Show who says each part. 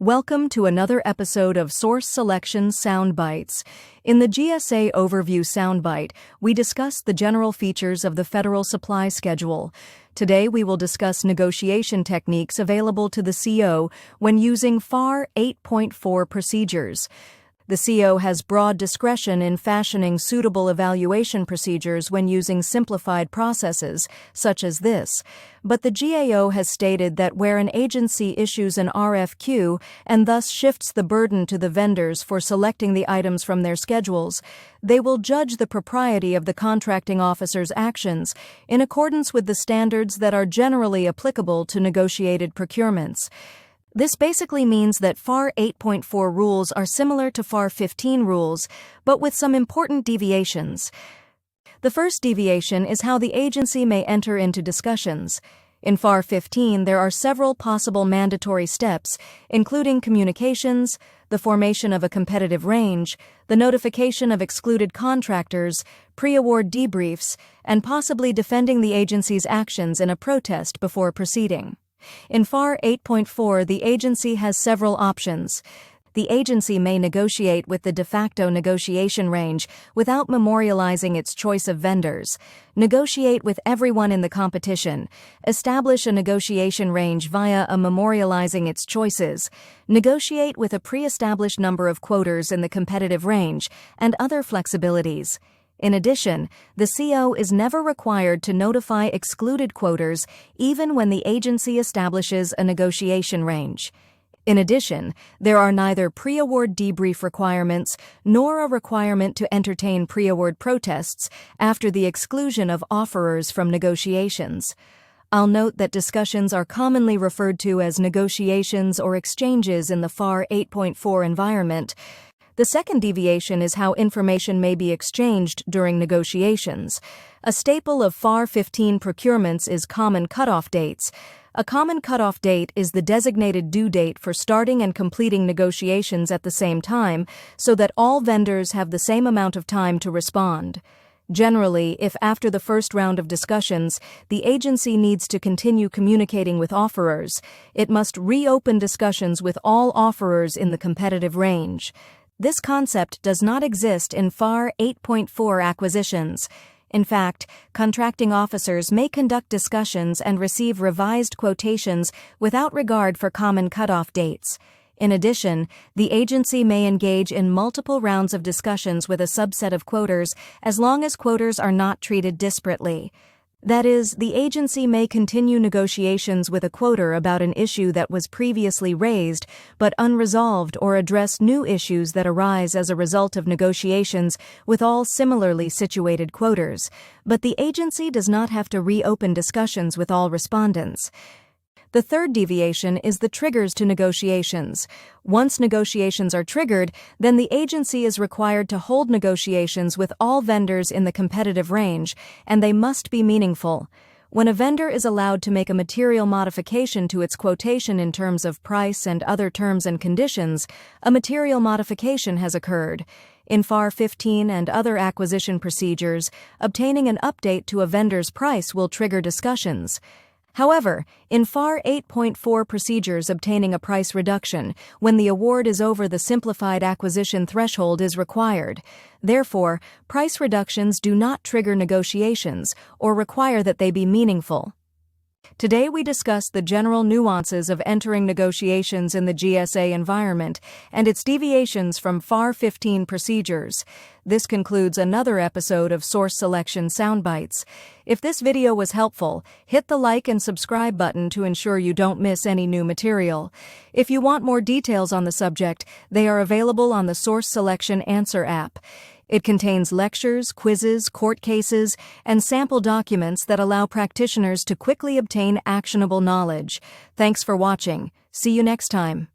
Speaker 1: Welcome to another episode of Source Selection Soundbites. In the GSA Overview Soundbite, we discuss the general features of the Federal Supply Schedule. Today we will discuss negotiation techniques available to the CO when using FAR 8.4 procedures. The CO has broad discretion in fashioning suitable evaluation procedures when using simplified processes, such as this. But the GAO has stated that where an agency issues an RFQ and thus shifts the burden to the vendors for selecting the items from their schedules, they will judge the propriety of the contracting officer's actions in accordance with the standards that are generally applicable to negotiated procurements. This basically means that FAR 8.4 rules are similar to FAR 15 rules, but with some important deviations. The first deviation is how the agency may enter into discussions. In FAR 15, there are several possible mandatory steps, including communications, the formation of a competitive range, the notification of excluded contractors, pre-award debriefs, and possibly defending the agency's actions in a protest before proceeding. In FAR 8.4, the agency has several options. The agency may negotiate with the de facto negotiation range without memorializing its choice of vendors, negotiate with everyone in the competition, establish a negotiation range via a memorializing its choices, negotiate with a pre-established number of quoters in the competitive range, and other flexibilities. In addition, the CO is never required to notify excluded quoters even when the agency establishes a negotiation range. In addition, there are neither pre-award debrief requirements nor a requirement to entertain pre-award protests after the exclusion of offerors from negotiations. I'll note that discussions are commonly referred to as negotiations or exchanges in the FAR 8.4 environment. The second deviation is how information may be exchanged during negotiations. A staple of FAR 15 procurements is common cutoff dates. A common cutoff date is the designated due date for starting and completing negotiations at the same time, so that all vendors have the same amount of time to respond. Generally, if after the first round of discussions, the agency needs to continue communicating with offerors, it must reopen discussions with all offerors in the competitive range. This concept does not exist in FAR 8.4 acquisitions. In fact, contracting officers may conduct discussions and receive revised quotations without regard for common cutoff dates. In addition, the agency may engage in multiple rounds of discussions with a subset of quoters as long as quoters are not treated disparately. That is, the agency may continue negotiations with a quoter about an issue that was previously raised but unresolved or address new issues that arise as a result of negotiations with all similarly situated quoters, but the agency does not have to reopen discussions with all respondents. The third deviation is the triggers to negotiations. Once negotiations are triggered, then the agency is required to hold negotiations with all vendors in the competitive range, and they must be meaningful. When a vendor is allowed to make a material modification to its quotation in terms of price and other terms and conditions, a material modification has occurred. In FAR 15 and other acquisition procedures, obtaining an update to a vendor's price will trigger discussions. However, in FAR 8.4 procedures, obtaining a price reduction when the award is over the simplified acquisition threshold is required. Therefore, price reductions do not trigger negotiations or require that they be meaningful. Today we discuss the general nuances of entering negotiations in the GSA environment and its deviations from FAR 15 procedures. This concludes another episode of Source Selection Soundbites. If this video was helpful, hit the like and subscribe button to ensure you don't miss any new material. If you want more details on the subject, they are available on the Source Selection Answer app. It contains lectures, quizzes, court cases, and sample documents that allow practitioners to quickly obtain actionable knowledge. Thanks for watching. See you next time.